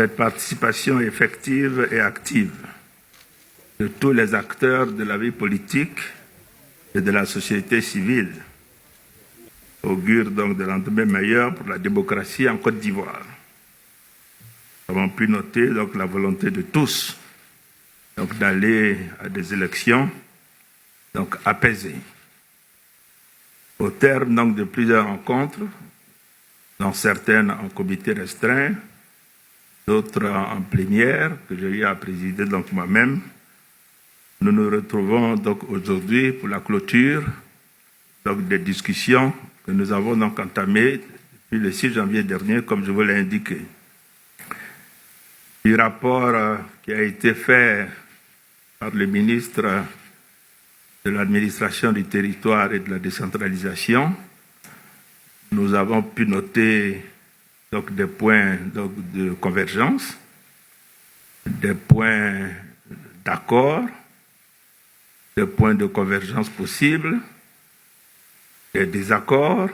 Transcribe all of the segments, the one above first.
Cette participation effective et active de tous les acteurs de la vie politique et de la société civile augure donc de lendemain meilleur pour la démocratie en Côte d'Ivoire. Nous avons pu noter donc la volonté de tous donc d'aller à des élections donc apaisées. Au terme donc de plusieurs rencontres, dont certaines en comité restreint, d'autres en plénière que j'ai eu à présider donc moi-même, nous nous retrouvons donc aujourd'hui pour la clôture donc des discussions que nous avons donc entamées depuis le 6 janvier dernier, comme je vous l'ai indiqué. Du rapport qui a été fait par le ministre de l'administration du territoire et de la décentralisation, nous avons pu noter donc des points donc, de convergence, des points d'accord, des points de convergence possibles, des désaccords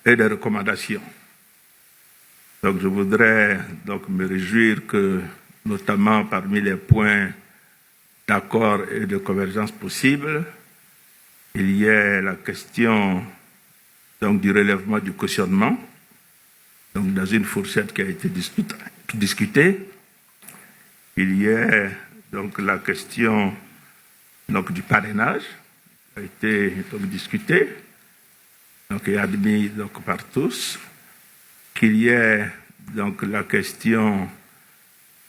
et des recommandations. Donc je voudrais donc me réjouir que, notamment parmi les points d'accord et de convergence possibles, il y ait la question donc, du relèvement du cautionnement, donc dans une fourchette qui a été discutée. Il y ait donc la question donc, du parrainage qui a été donc, discutée donc, et admis donc, par tous. Qu'il y ait donc la question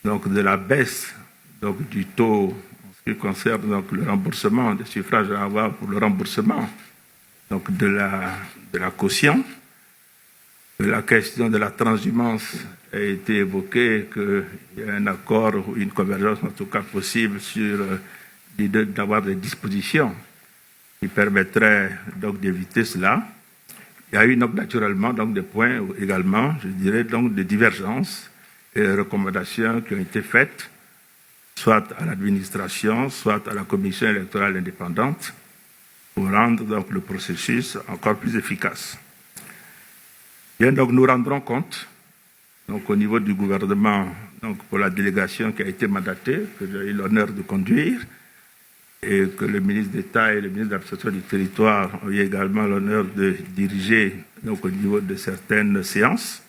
donc, de la baisse donc, du taux en ce qui concerne donc, le remboursement des suffrages à avoir pour le remboursement donc, de la caution. La question de la transhumance a été évoquée, qu'il y a un accord ou une convergence en tout cas possible sur l'idée d'avoir des dispositions qui permettraient donc d'éviter cela. Il y a eu donc naturellement donc, des points également, je dirais, donc, de divergence et de recommandations qui ont été faites, soit à l'administration, soit à la commission électorale indépendante, pour rendre donc, le processus encore plus efficace. Bien, donc, nous rendrons compte, donc, au niveau du gouvernement, donc, pour la délégation qui a été mandatée, que j'ai eu l'honneur de conduire, et que le ministre d'État et le ministre de l'administration du territoire ont eu également l'honneur de diriger donc, au niveau de certaines séances.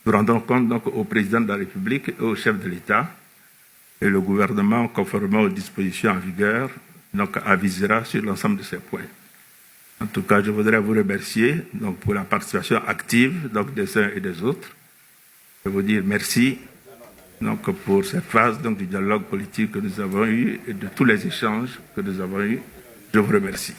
Nous rendons compte donc, au président de la République et au chef de l'État, et le gouvernement, conformément aux dispositions en vigueur, donc, avisera sur l'ensemble de ces points. En tout cas, je voudrais vous remercier donc, pour la participation active donc, des uns et des autres. Je vous dire merci donc, pour cette phase donc, du dialogue politique que nous avons eu et de tous les échanges que nous avons eus. Je vous remercie.